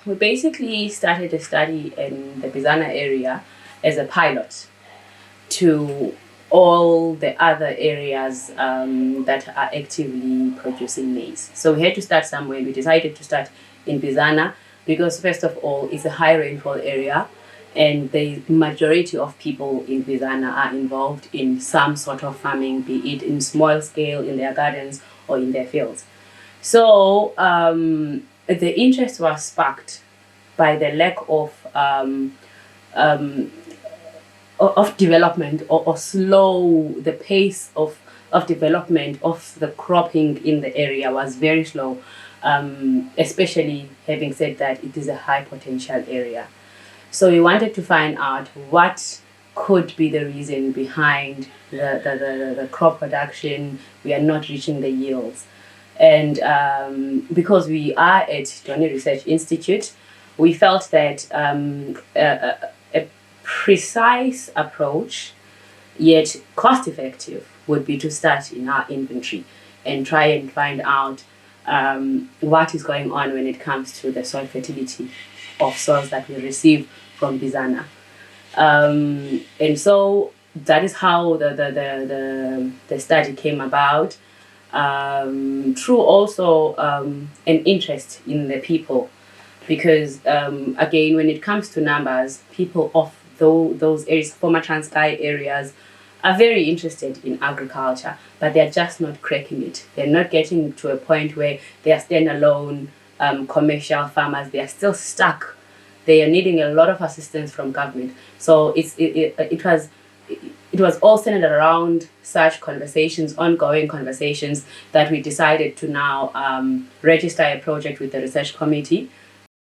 we basically started a study in the Mbizana area as a pilot to all the other areas that are actively producing maize. So we had to start somewhere. We decided to start in Mbizana because, first of all, it's a high rainfall area, and the majority of people in Mbizana are involved in some sort of farming, be it in small scale, in their gardens, or in their fields. So the interest was sparked by the lack of development, or slow. The pace of development of the cropping in the area was very slow, especially having said that it is a high potential area. So we wanted to find out what could be the reason behind the crop production. We are not reaching the yields. And because we are at Donny Research Institute, we felt that a precise approach, yet cost-effective, would be to start in our inventory and try and find out what is going on when it comes to the soil fertility of soils that we receive from Mbizana. And so that is how the study came about, through also an interest in the people. Because, again, when it comes to numbers, people of those areas, former Transkei areas, are very interested in agriculture, but they're just not cracking it. They're not getting to a point where they are standalone commercial farmers. They are still stuck. They are needing a lot of assistance from government. So it was all centered around such conversations, ongoing conversations, that we decided to now register a project with the research committee